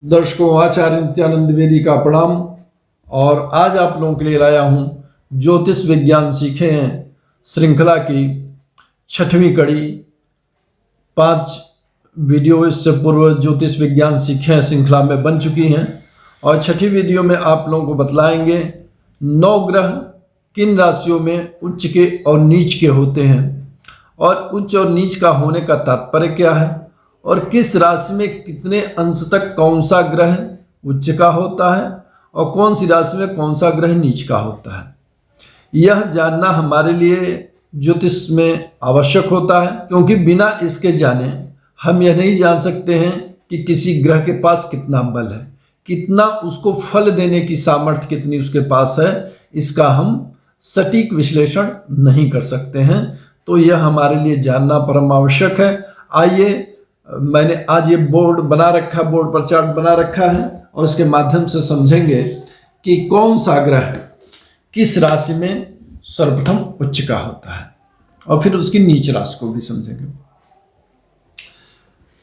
दर्शकों, आचार्य नित्यानंद द्विवेदी का प्रणाम। और आज आप लोगों के लिए लाया हूँ ज्योतिष विज्ञान सीखे हैं श्रृंखला की 6वीं कड़ी। 5 वीडियो इससे पूर्व ज्योतिष विज्ञान सीखे हैं श्रृंखला में बन चुकी हैं और 6वीं वीडियो में आप लोगों को बतलाएंगे 9 ग्रह किन राशियों में उच्च के और नीच के होते हैं और उच्च और नीच का होने का तात्पर्य क्या है और किस राशि में कितने अंश तक कौन सा ग्रह उच्च का होता है और कौन सी राशि में कौन सा ग्रह नीच का होता है। यह जानना हमारे लिए ज्योतिष में आवश्यक होता है, क्योंकि बिना इसके जाने हम यह नहीं जान सकते हैं कि किसी ग्रह के पास कितना बल है, कितना उसको फल देने की सामर्थ्य कितनी उसके पास है। इसका हम सटीक विश्लेषण नहीं कर सकते हैं, तो यह हमारे लिए जानना परम आवश्यक है। आइए, मैंने आज ये बोर्ड बना रखा, बोर्ड पर चार्ट बना रखा है और इसके माध्यम से समझेंगे कि कौन सा ग्रह किस राशि में सर्वप्रथम उच्च का होता है और फिर उसकी नीच राशि को भी समझेंगे।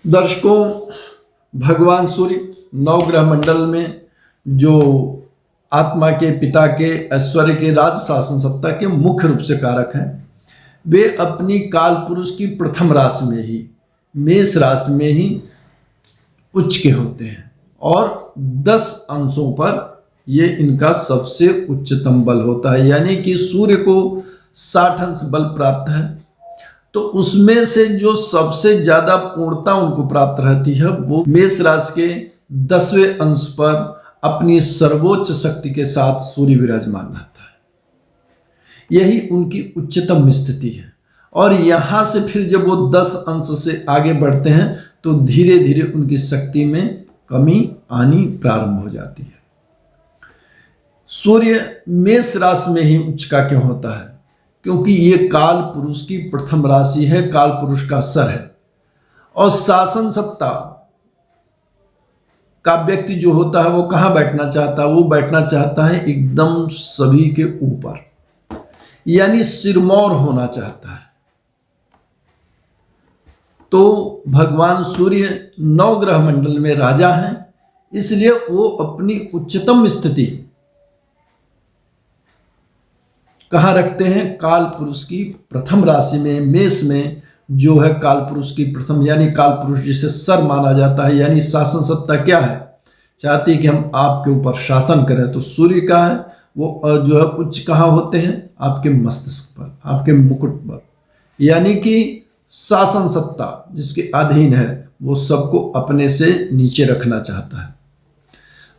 दर्शकों, भगवान सूर्य 9 ग्रह मंडल में जो आत्मा के, पिता के, ऐश्वर्य के, राज शासन सत्ता के मुख्य रूप से कारक हैं, वे अपनी काल पुरुष की प्रथम राशि में ही, मेष राशि में ही उच्च के होते हैं और 10 अंशों पर ये इनका सबसे उच्चतम बल होता है। यानी कि सूर्य को 60 अंश बल प्राप्त है, तो उसमें से जो सबसे ज्यादा पूर्णता उनको प्राप्त रहती है वो मेष राशि के 10वें अंश पर अपनी सर्वोच्च शक्ति के साथ सूर्य विराजमान रहता है। यही उनकी उच्चतम स्थिति है और यहाँ से फिर जब वो 10 अंश से आगे बढ़ते हैं तो धीरे धीरे उनकी शक्ति में कमी आनी प्रारंभ हो जाती है। सूर्य मेष राशि में ही उच्च का क्यों होता है? क्योंकि ये काल पुरुष की प्रथम राशि है, काल पुरुष का सर है और शासन सत्ता का व्यक्ति जो होता है वो कहाँ बैठना चाहता है? वो बैठना चाहता है एकदम सभी के ऊपर, यानी सिरमौर होना चाहता है। तो भगवान सूर्य 9 ग्रह मंडल में राजा हैं, इसलिए वो अपनी उच्चतम स्थिति कहाँ रखते हैं? काल पुरुष की प्रथम राशि में, मेष में जो है काल पुरुष की प्रथम, यानी काल पुरुष जिसे सर माना जाता है, यानी शासन सत्ता क्या है, चाहती है कि हम आपके ऊपर शासन करें, तो सूर्य का है वो जो है उच्च कहाँ होते हैं? आपके मस्तिष्क पर, आपके मुकुट पर, यानी कि शासन सत्ता जिसके अधीन है वो सबको अपने से नीचे रखना चाहता है।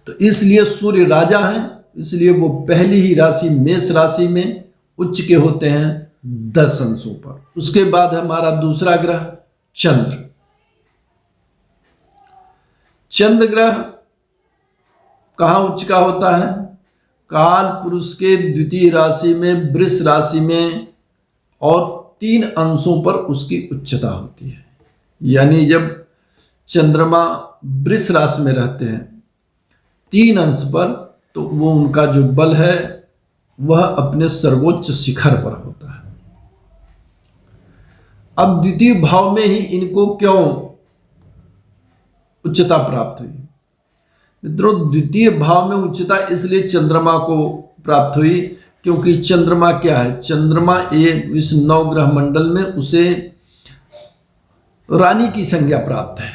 तो इसलिए सूर्य राजा है, इसलिए वो पहली ही राशि मेष राशि में उच्च के होते हैं 10 अंशों पर। उसके बाद हमारा दूसरा ग्रह चंद्र। चंद्र ग्रह कहाँ उच्च का होता है? काल पुरुष के द्वितीय राशि में, वृष राशि में और 3 अंशों पर उसकी उच्चता होती है। यानी जब चंद्रमा वृष राशि में रहते हैं 3 अंश पर, तो वो उनका जो बल है वह अपने सर्वोच्च शिखर पर होता है। अब द्वितीय भाव में ही इनको क्यों उच्चता प्राप्त हुई? मित्रों, द्वितीय भाव में उच्चता इसलिए चंद्रमा को प्राप्त हुई क्योंकि चंद्रमा क्या है? चंद्रमा इस 9 ग्रह मंडल में उसे रानी की संज्ञा प्राप्त है।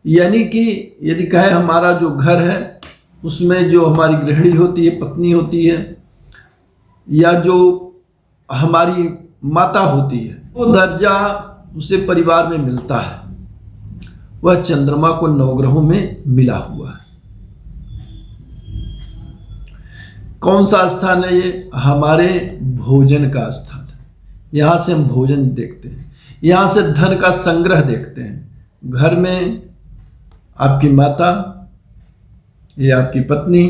यानी कि यदि कहे हमारा जो घर है उसमें जो हमारी गृहिणी होती है, पत्नी होती है, या जो हमारी माता होती है, वो दर्जा उसे परिवार में मिलता है, वह चंद्रमा को 9 ग्रहों में मिला हुआ है। कौन सा स्थान है ये? हमारे भोजन का स्थान है। यहाँ से हम भोजन देखते हैं, यहाँ से धन का संग्रह देखते हैं। घर में आपकी माता या आपकी पत्नी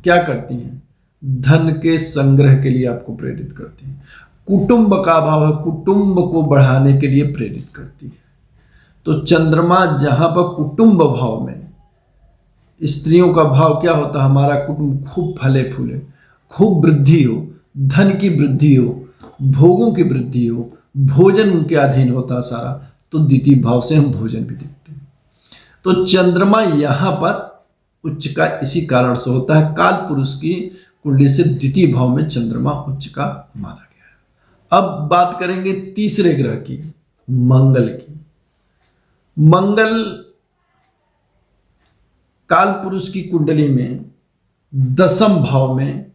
क्या करती हैं? धन के संग्रह के लिए आपको प्रेरित करती हैं। कुटुंब का भाव है, कुटुंब को बढ़ाने के लिए प्रेरित करती है। तो चंद्रमा जहाँ पर कुटुंब भाव में, स्त्रियों का भाव क्या होता है? हमारा कुटुंब खूब फले फूले, खूब वृद्धि हो, धन की वृद्धि हो, भोगों की वृद्धि हो, भोजन उनके अधीन होता सारा, तो द्वितीय भाव से हम भोजन भी देखते हैं। तो तो चंद्रमा यहां पर उच्च का इसी कारण से होता है। काल पुरुष की कुंडली से द्वितीय भाव में चंद्रमा उच्च का माना गया है। अब बात करेंगे तीसरे ग्रह की, मंगल की। मंगल काल पुरुष की कुंडली में दसम भाव में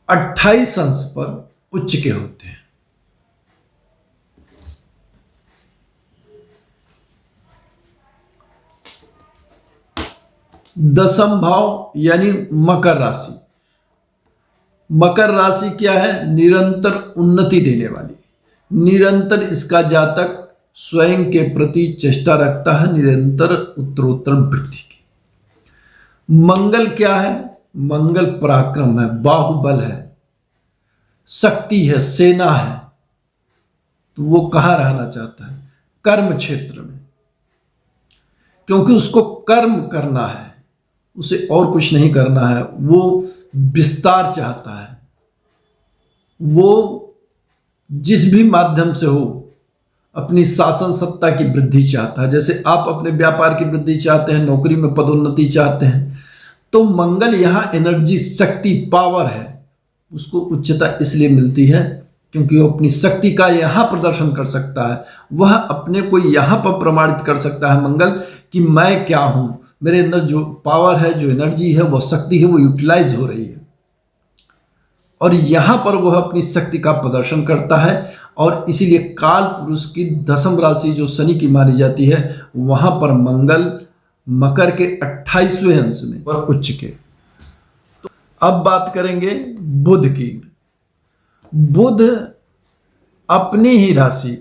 28 अंश पर उच्च के होते हैं। दसम भाव यानी मकर राशि। मकर राशि क्या है? निरंतर उन्नति देने वाली, निरंतर इसका जातक स्वयं के प्रति चेष्टा रखता है, निरंतर उत्तरोत्तर वृद्धि की। मंगल क्या है? मंगल पराक्रम है, बाहुबल है, शक्ति है, सेना है। तो वो कहां रहना चाहता है? कर्म क्षेत्र में, क्योंकि उसको कर्म करना है, उसे और कुछ नहीं करना है। वो विस्तार चाहता है, वो जिस भी माध्यम से हो अपनी शासन सत्ता की वृद्धि चाहता है। जैसे आप अपने व्यापार की वृद्धि चाहते हैं, नौकरी में पदोन्नति चाहते हैं, तो मंगल यहां एनर्जी, शक्ति, पावर है। उसको उच्चता इसलिए मिलती है क्योंकि वो अपनी शक्ति का यहां प्रदर्शन कर सकता है। वह अपने को यहां पर प्रमाणित कर सकता है मंगल कि मैं क्या हूं, मेरे अंदर जो पावर है, जो एनर्जी है, वो शक्ति है, वो यूटिलाइज हो रही है। और यहां पर वह अपनी शक्ति का प्रदर्शन करता है। और इसीलिए काल पुरुष की दसम राशि जो शनि की मानी जाती है, वहां पर मंगल मकर के 28वें अंश में और उच्च के। तो अब बात करेंगे बुध की। बुध अपनी ही राशि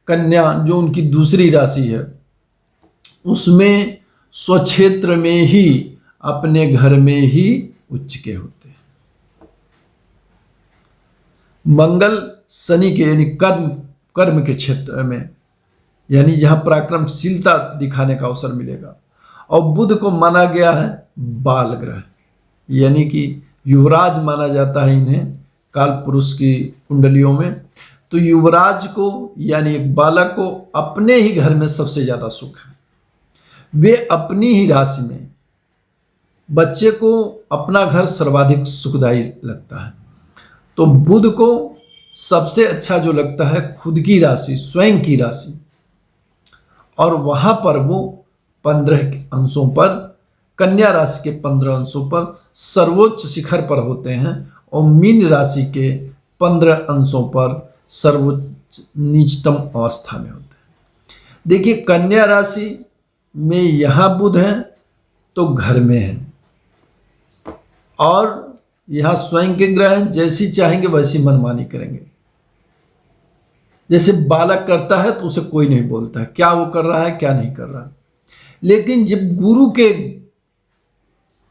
कन्या, जो उनकी दूसरी राशि है, उसमें स्वक्षेत्र में ही, अपने घर में ही उच्च के होते हैं। मंगल शनि के यानी कर्म के क्षेत्र में, यानी जहां पराक्रमशीलता दिखाने का अवसर मिलेगा। और बुध को माना गया है बाल ग्रह, यानी कि युवराज माना जाता है इन्हें काल पुरुष की कुंडलियों में। तो युवराज को यानी एक बालक को अपने ही घर में सबसे ज्यादा सुख है। वे अपनी ही राशि में, बच्चे को अपना घर सर्वाधिक सुखदायी लगता है। तो बुध को सबसे अच्छा जो लगता है खुद की राशि, स्वयं की राशि। और वहां पर वो 15 अंशों पर, कन्या राशि के 15 अंशों पर सर्वोच्च शिखर पर होते हैं, और मीन राशि के 15 अंशों पर सर्वोच्च नीचतम अवस्था में होते हैं। देखिए, कन्या राशि में यहां बुध है तो घर में है, और यहां स्वयं के ग्रह हैं, जैसी चाहेंगे वैसी मनमानी करेंगे। जैसे बालक करता है तो उसे कोई नहीं बोलता है क्या वो कर रहा है, क्या नहीं कर रहा है। लेकिन जब गुरु के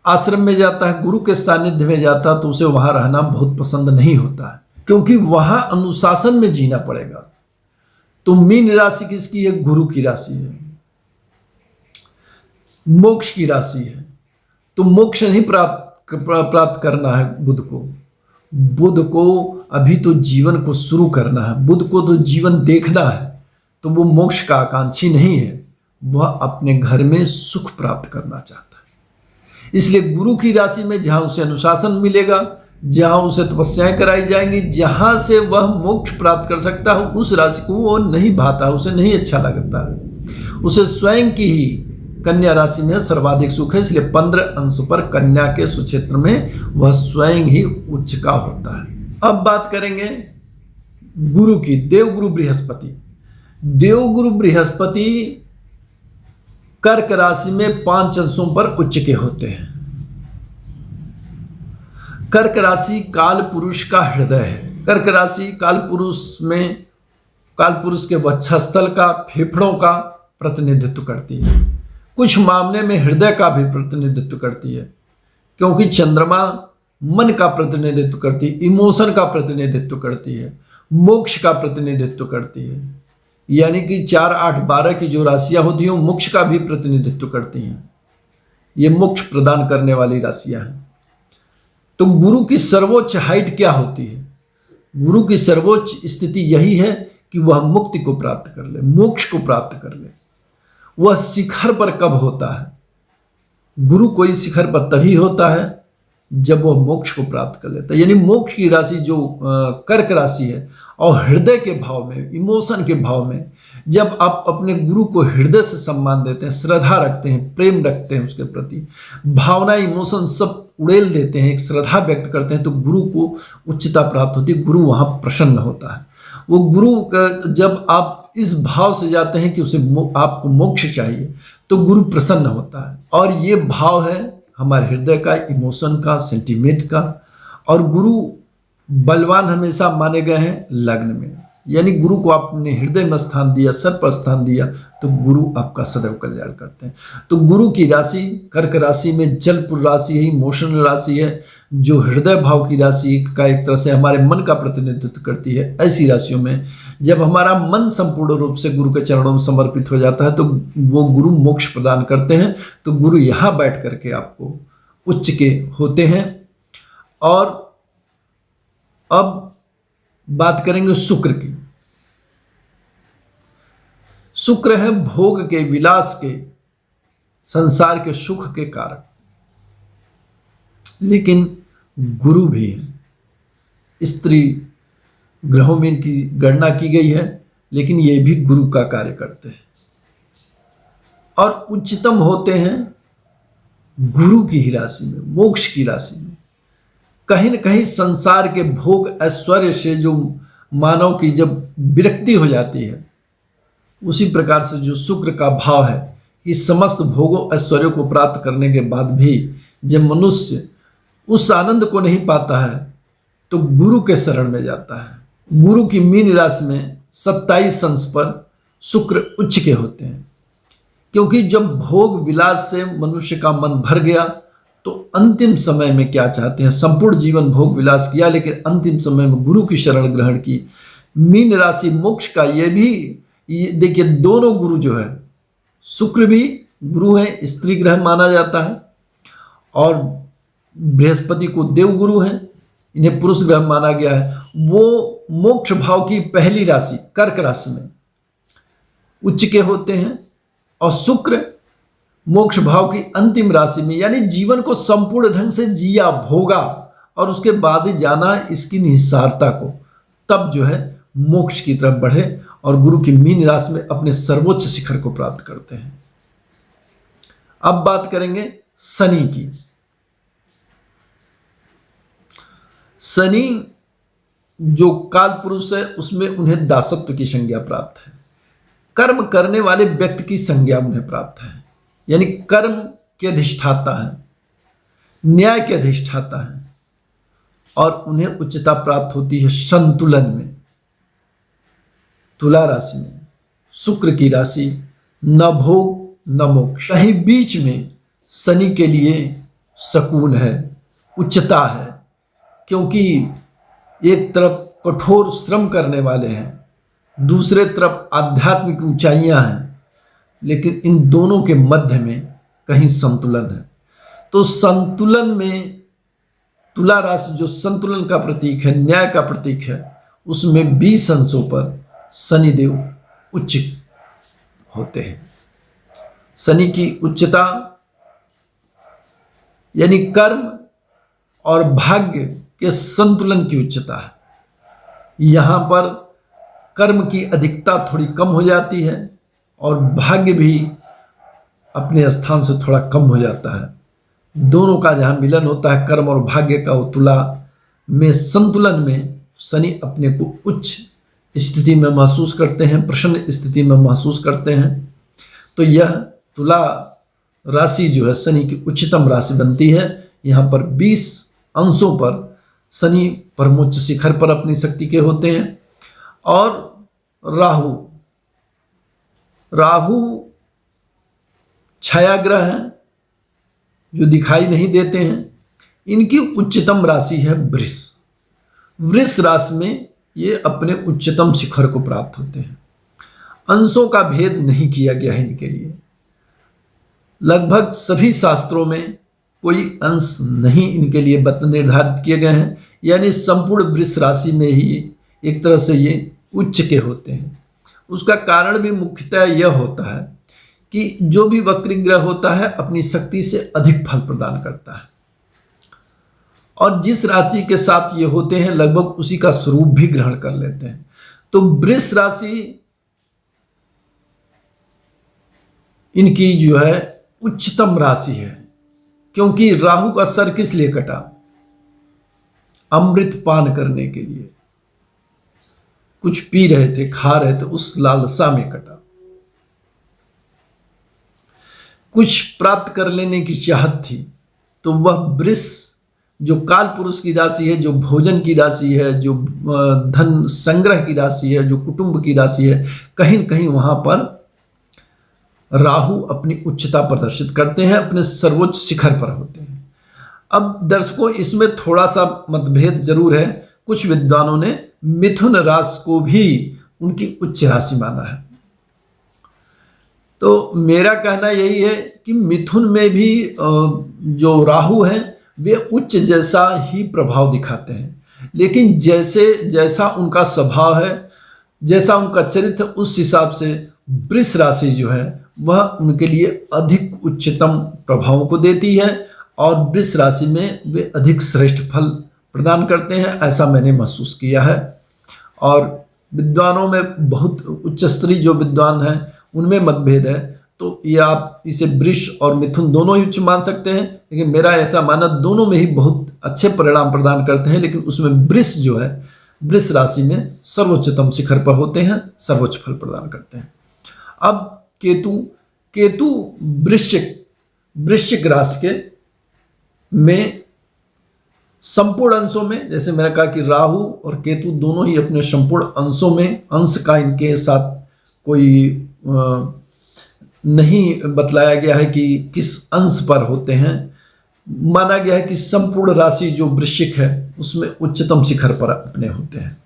आश्रम में जाता है, गुरु के सानिध्य में जाता है, तो उसे वहां रहना बहुत पसंद नहीं होता है, क्योंकि वहां अनुशासन में जीना पड़ेगा। तो मीन राशि किसकी है? गुरु की राशि है, मोक्ष की राशि है। तो मोक्ष नहीं प्राप्त करना है बुध को। बुध को अभी तो जीवन को शुरू करना है, बुध को तो जीवन देखना है। तो वो मोक्ष का आकांक्षी नहीं है, वह अपने घर में सुख प्राप्त करना चाहता है। इसलिए गुरु की राशि में जहां उसे अनुशासन मिलेगा, जहां उसे तपस्याएं कराई जाएंगी, जहां से वह मोक्ष प्राप्त कर सकता है, उस राशि को वो नहीं भाता, उसे नहीं अच्छा लगता है। उसे स्वयं की ही कन्या राशि में सर्वाधिक सुख है। इसलिए 15 अंश पर कन्या के सुक्षेत्र में वह स्वयं ही उच्च का होता है। अब बात करेंगे गुरु की। देवगुरु बृहस्पति। देवगुरु बृहस्पति कर्क राशि में 5 अंशों पर उच्च के होते हैं। कर्क राशि काल पुरुष का हृदय है। कर्क राशि काल पुरुष के वक्षस्थल का, फेफड़ों का प्रतिनिधित्व करती है। कुछ मामले में हृदय का भी प्रतिनिधित्व करती है, क्योंकि चंद्रमा मन का प्रतिनिधित्व करती है, इमोशन का प्रतिनिधित्व करती है, मोक्ष का प्रतिनिधित्व करती है। यानी कि 4, 8, 12 की जो राशियां होती हैं, मोक्ष का भी प्रतिनिधित्व करती हैं। ये मोक्ष प्रदान करने वाली राशियां हैं। तो गुरु की सर्वोच्च हाइट क्या होती है? गुरु की सर्वोच्च स्थिति यही है कि वह मुक्ति को प्राप्त कर ले, मोक्ष को प्राप्त कर ले। वह शिखर पर कब होता है? गुरु कोई शिखर पर तभी होता है जब वह मोक्ष को प्राप्त कर लेता है। यानी मोक्ष की राशि जो कर्क राशि है, और हृदय के भाव में, इमोशन के भाव में, जब आप अपने गुरु को हृदय से सम्मान देते हैं, श्रद्धा रखते हैं, प्रेम रखते हैं उसके प्रति, भावना, इमोशन सब उड़ेल देते हैं, एक श्रद्धा व्यक्त करते हैं, तो गुरु को उच्चता प्राप्त होती है। गुरु वहाँ प्रसन्न होता है। वो गुरु का जब आप इस भाव से जाते हैं कि उसे आपको मोक्ष चाहिए, तो गुरु प्रसन्न होता है। और ये भाव है हमारे हृदय का, इमोशन का, सेंटिमेंट का। और गुरु बलवान हमेशा माने गए हैं लग्न में। यानी गुरु को आपने हृदय में स्थान दिया, सर पर स्थान दिया, तो गुरु आपका सदैव कल्याण करते हैं। तो गुरु की राशि कर्क राशि में जलपुर राशि है, इमोशनल राशि है, जो हृदय भाव की राशि का एक तरह से हमारे मन का प्रतिनिधित्व करती है। ऐसी राशियों में जब हमारा मन संपूर्ण रूप से गुरु के चरणों में समर्पित हो जाता है, तो वो गुरु मोक्ष प्रदान करते हैं। तो गुरु यहाँ बैठ करके आपको उच्च के होते हैं। और अब बात करेंगे शुक्र की। शुक्र है भोग के, विलास के, संसार के सुख के कारक। लेकिन गुरु भी है। स्त्री ग्रहों में इनकी गणना की गई है, लेकिन ये भी गुरु का कार्य करते हैं और उच्चतम होते हैं गुरु की ही राशि में, मोक्ष की राशि में। कहीं न कहीं संसार के भोग ऐश्वर्य से जो मानव की जब विरक्ति हो जाती है, उसी प्रकार से जो शुक्र का भाव है, इस समस्त भोगों ऐश्वर्यों को प्राप्त करने के बाद भी जब मनुष्य उस आनंद को नहीं पाता है, तो गुरु के शरण में जाता है। गुरु की मीन राशि में 27 अंश पर शुक्र उच्च के होते हैं, क्योंकि जब भोग विलास से मनुष्य का मन भर गया, तो अंतिम समय में क्या चाहते हैं? संपूर्ण जीवन भोग विलास किया, लेकिन अंतिम समय में गुरु की शरण ग्रहण की। मीन राशि मोक्ष का ये भी देखिए, दोनों गुरु जो है, शुक्र भी गुरु है, स्त्री ग्रह माना जाता है, और बृहस्पति को देव गुरु है, इन्हें पुरुष ग्रह माना गया है। वो मोक्ष भाव की पहली राशि कर्क राशि में उच्च के होते हैं, और शुक्र मोक्ष भाव की अंतिम राशि में, यानी जीवन को संपूर्ण ढंग से जिया, भोगा, और उसके बाद ही जाना इसकी निस्सारता को, तब जो है मोक्ष की तरफ बढ़े और गुरु की मीन राशि में अपने सर्वोच्च शिखर को प्राप्त करते हैं। अब बात करेंगे शनि की। शनि जो काल पुरुष है, उसमें उन्हें दासत्व की संज्ञा प्राप्त है। कर्म करने वाले व्यक्ति की संज्ञा उन्हें प्राप्त है, यानी कर्म के अधिष्ठाता है, न्याय के अधिष्ठाता है, और उन्हें उच्चता प्राप्त होती है संतुलन में। तुला राशि में शुक्र की राशि न भोग न मोक्ष, कहीं बीच में शनि के लिए सकून है, उच्चता है, क्योंकि एक तरफ कठोर श्रम करने वाले हैं, दूसरे तरफ आध्यात्मिक ऊंचाइयां हैं, लेकिन इन दोनों के मध्य में कहीं संतुलन है। तो संतुलन में तुला राशि जो संतुलन का प्रतीक है, न्याय का प्रतीक है, उसमें 20 अंशों पर शनिदेव उच्च होते हैं। शनि की उच्चता यानी कर्म और भाग्य के संतुलन की उच्चता है। यहां पर कर्म की अधिकता थोड़ी कम हो जाती है और भाग्य भी अपने स्थान से थोड़ा कम हो जाता है। दोनों का जहां मिलन होता है, कर्म और भाग्य का, वो तुला में संतुलन में शनि अपने को उच्च स्थिति में महसूस करते हैं, प्रसन्न स्थिति में महसूस करते हैं। तो यह तुला राशि जो है शनि की उच्चतम राशि बनती है। यहाँ पर 20 अंशों पर शनि परमोच्च शिखर पर अपनी शक्ति के होते हैं। और राहु छाया ग्रह हैं जो दिखाई नहीं देते हैं। इनकी उच्चतम राशि है वृष। वृष राशि में ये अपने उच्चतम शिखर को प्राप्त होते हैं। अंशों का भेद नहीं किया गया है इनके लिए। लगभग सभी शास्त्रों में कोई अंश नहीं इनके लिए निर्धारित किए गए हैं, यानी संपूर्ण वृष राशि में ही एक तरह से ये उच्च के होते हैं। उसका कारण भी मुख्यतः यह होता है कि जो भी वक्री ग्रह होता है अपनी शक्ति से अधिक फल प्रदान करता है, और जिस राशि के साथ ये होते हैं लगभग उसी का स्वरूप भी ग्रहण कर लेते हैं। तो वृष राशि इनकी जो है उच्चतम राशि है, क्योंकि राहु का सर किस लिए कटा? अमृत पान करने के लिए, कुछ पी रहे थे, खा रहे थे, उस लालसा में कटा। कुछ प्राप्त कर लेने की चाहत थी, तो वह वृष जो काल पुरुष की राशि है, जो भोजन की राशि है, जो धन संग्रह की राशि है, जो कुटुंब की राशि है, कहीं न कहीं वहां पर राहु अपनी उच्चता प्रदर्शित करते हैं, अपने सर्वोच्च शिखर पर होते हैं। अब दर्शकों, इसमें थोड़ा सा मतभेद जरूर है। कुछ विद्वानों ने मिथुन राशि को भी उनकी उच्च राशि माना है। तो मेरा कहना यही है कि मिथुन में भी जो राहु हैं वे उच्च जैसा ही प्रभाव दिखाते हैं, लेकिन जैसा उनका स्वभाव है, जैसा उनका चरित्र, उस हिसाब से वृष राशि जो है वह उनके लिए अधिक उच्चतम प्रभावों को देती है, और वृष राशि में वे अधिक श्रेष्ठ फल प्रदान करते हैं, ऐसा मैंने महसूस किया है। और विद्वानों में बहुत उच्च स्तरीय जो विद्वान हैं उनमें मतभेद है, तो ये आप इसे वृष और मिथुन दोनों ही उच्च मान सकते हैं, लेकिन मेरा ऐसा मानना दोनों में ही बहुत अच्छे परिणाम प्रदान करते हैं, लेकिन उसमें वृष जो है वृष राशि में सर्वोच्चतम शिखर पर होते हैं, सर्वोच्च फल प्रदान करते हैं। अब केतु वृश्चिक राशि के में संपूर्ण अंशों में, जैसे मैंने कहा कि राहु और केतु दोनों ही अपने संपूर्ण अंशों में, अंश का इनके साथ कोई नहीं बतलाया गया है कि किस अंश पर होते हैं। माना गया है कि संपूर्ण राशि जो वृश्चिक है उसमें उच्चतम शिखर पर अपने होते हैं।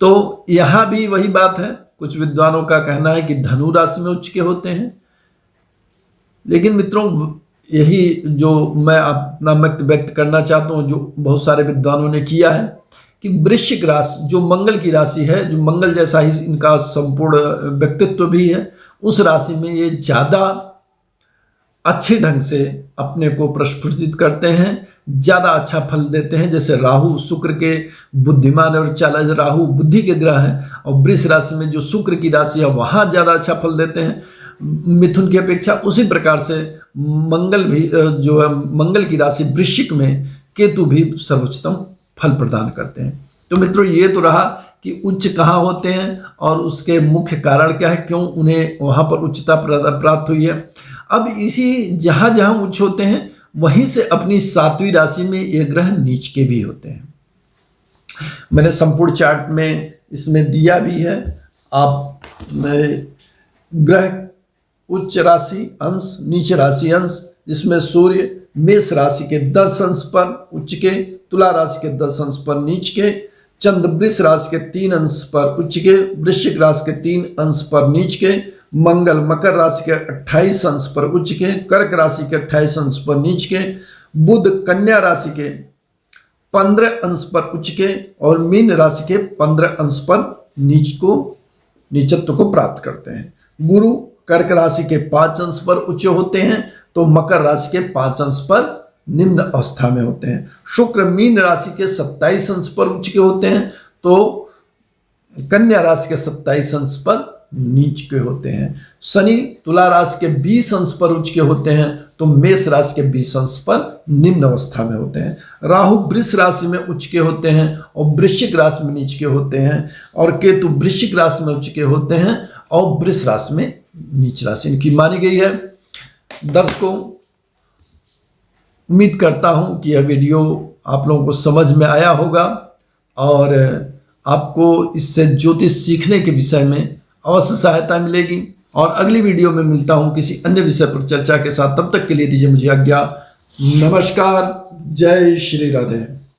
तो यहां भी वही बात है, कुछ विद्वानों का कहना है कि धनु राशि में उच्च के होते हैं, लेकिन मित्रों यही जो मैं अपना मत व्यक्त करना चाहता हूं, जो बहुत सारे विद्वानों ने किया है, कि वृश्चिक राशि जो मंगल की राशि है, जो मंगल जैसा ही इनका संपूर्ण व्यक्तित्व भी है, उस राशि में ये ज्यादा अच्छे ढंग से अपने को प्रस्फुटित करते हैं, ज्यादा अच्छा फल देते हैं। जैसे राहु शुक्र के बुद्धिमान और चालाक, राहु बुद्धि के ग्रह हैं, और वृष राशि में जो शुक्र की राशि है वहां ज्यादा अच्छा फल देते हैं मिथुन की अपेक्षा। उसी प्रकार से मंगल भी जो है, मंगल की राशि वृश्चिक में केतु भी सर्वोच्चतम फल प्रदान करते हैं। तो मित्रों, ये तो रहा कि उच्च कहाँ होते हैं और उसके मुख्य कारण क्या है, क्यों उन्हें वहां पर उच्चता प्राप्त हुई है। अब इसी जहां जहां उच्च होते हैं वहीं से अपनी 7वीं राशि में ये ग्रह नीच के भी होते हैं। मैंने संपूर्ण चार्ट में इसमें दिया भी है। आप ग्रह उच्च राशि अंश, नीच राशि अंश, जिसमें सूर्य मेष राशि के 10 अंश पर उच्च के, तुला राशि के 10 अंश पर नीच के, चंद्र वृष राशि के 3 अंश पर उच्च के, वृश्चिक राशि के 3 अंश पर नीच के, मंगल मकर राशि के 28 अंश पर उच्च के, कर्क राशि के 28 अंश पर नीच के, बुध कन्या राशि के 15 अंश पर उच्च के, और मीन राशि के 15 अंश पर नीचत्व को प्राप्त करते हैं। गुरु कर्क राशि के 5 अंश पर उच्च होते हैं, तो मकर राशि के 5 अंश पर निम्न अवस्था में होते हैं। शुक्र मीन राशि के 27 अंश पर उच्च के होते हैं, तो कन्या राशि के 27 अंश पर नीच के होते हैं। शनि तुला राशि के 20 अंश पर उच्च के होते हैं, तो मेष राशि के 20 अंश पर निम्न अवस्था में होते हैं। राहु वृष राशि में उच्च के होते हैं और वृश्चिक राशि में नीच के होते हैं, और केतु वृश्चिक राशि में उच्च के होते हैं और वृष राशि में नीच राशि इनकी मानी गई है। दर्शकों, उम्मीद करता हूं कि यह वीडियो आप लोगों को समझ में आया होगा और आपको इससे ज्योतिष सीखने के विषय में अवश्य सहायता मिलेगी। और अगली वीडियो में मिलता हूं किसी अन्य विषय पर चर्चा के साथ। तब तक के लिए दीजिए मुझे आज्ञा। नमस्कार। जय श्री राधे।